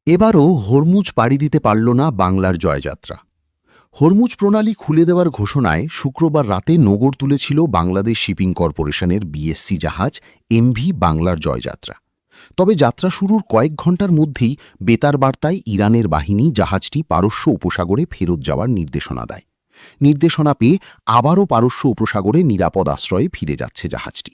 এবারও হরমুজ পাড়ি দিতে পারল না বাংলার জয়যাত্রা। হরমুজ প্রণালী খুলে দেওয়ার ঘোষণায় শুক্রবার রাতে নগর তুলেছিল বাংলাদেশ শিপিং কর্পোরেশনের বিএসসি জাহাজ এমভি বাংলার জয়যাত্রা। তবে যাত্রা শুরুর কয়েক ঘণ্টার মধ্যেই বেতার বার্তায় ইরানের বাহিনী জাহাজটি পারস্য উপসাগরে ফেরত যাওয়ার নির্দেশনা দেয়। নির্দেশনা পেয়ে আবারও পারস্য উপসাগরে নিরাপদ আশ্রয়ে ফিরে যাচ্ছে জাহাজটি।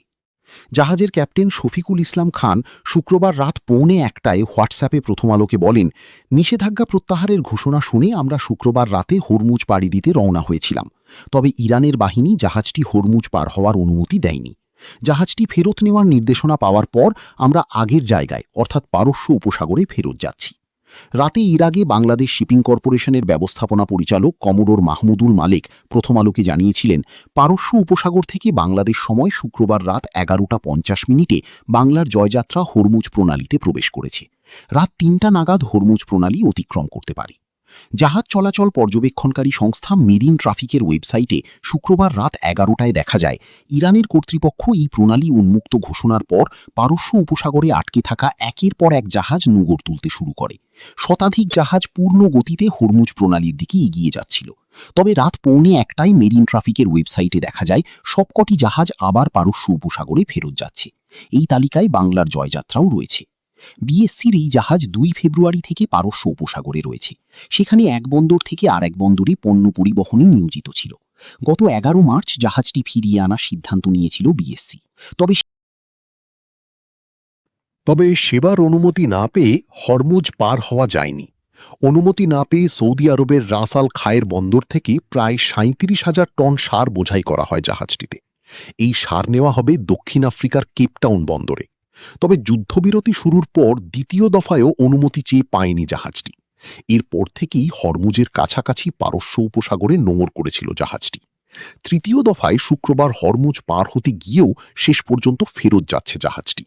জাহাজের ক্যাপ্টেন শফিকুল ইসলাম খান শুক্রবার রাত 1:45 হোয়াটসঅ্যাপে প্রথম আলোকে বলেন, নিষেধাজ্ঞা প্রত্যাহারের ঘোষণা শুনে আমরা শুক্রবার রাতে হরমুজ পাড়ি দিতে রওনা হয়েছিলাম। তবে ইরানের বাহিনী জাহাজটি হরমুজ পার হওয়ার অনুমতি দেয়নি। জাহাজটি ফেরত নেওয়ার নির্দেশনা পাওয়ার পর আমরা আগের জায়গায় অর্থাৎ পারস্য উপসাগরে ফেরত যাচ্ছি। রাতে ইরাগে বাংলাদেশ শিপিং কর্পোরেশনের ব্যবস্থাপনা পরিচালক কমোডোর মাহমুদুল মালেক প্রথম আলোকে জানিয়েছিলেন, পারস্য উপসাগর থেকে বাংলাদেশ সময় শুক্রবার রাত 11:50 বাংলার জয়যাত্রা হরমুজ প্রণালীতে প্রবেশ করেছে। রাত 3টা নাগাদ হরমুজ প্রণালী অতিক্রম করতে পারে। জাহাজ চলাচল পর্যবেক্ষণকারী সংস্থা মেরিন ট্রাফিকের ওয়েবসাইটে শুক্রবার রাত 11টায় দেখা যায়, ইরানের কর্তৃপক্ষ এই প্রণালী উন্মুক্ত ঘোষণার পর পারস্য উপসাগরে আটকে থাকা একের পর এক জাহাজ নগর তুলতে শুরু করে। শতাধিক জাহাজ পূর্ণ গতিতে হরমুজ প্রণালীর দিকে এগিয়ে যাচ্ছিল। তবে রাত 1:45টায় মেরিন ট্রাফিকের ওয়েবসাইটে দেখা যায় সবকটি জাহাজ আবার পারস্য উপসাগরে ফেরত যাচ্ছে। এই তালিকায় বাংলার জয়যাত্রাও রয়েছে। বিএসসির এই জাহাজ 2 ফেব্রুয়ারি থেকে পারস্য উপসাগরে রয়েছে। সেখানে এক বন্দর থেকে আরেক বন্দরে পণ্য পরিবহনে নিয়োজিত ছিল। গত 11 মার্চ জাহাজটি ফিরিয়ে আনার সিদ্ধান্ত নিয়েছিল বিএসসি। তবে সেবার অনুমতি না পেয়ে হরমুজ পার হওয়া যায়নি। অনুমতি না পেয়ে সৌদি আরবের রাস আল খায়ের বন্দর থেকে প্রায় 37,000 টন সার বোঝাই করা হয় জাহাজটিতে। এই সার নেওয়া হবে দক্ষিণ আফ্রিকার কেপটাউন বন্দরে। তবে যুদ্ধবিরতি শুরুর পর দ্বিতীয় দফায়ও অনুমতি চেয়ে পায়নি জাহাজটি। এরপর থেকেই হরমুজের কাছাকাছি পারস্য উপসাগরে নোঙর করেছিল জাহাজটি। তৃতীয় দফায় শুক্রবার হরমুজ পার হতে গিয়েও শেষ পর্যন্ত ফেরত যাচ্ছে জাহাজটি।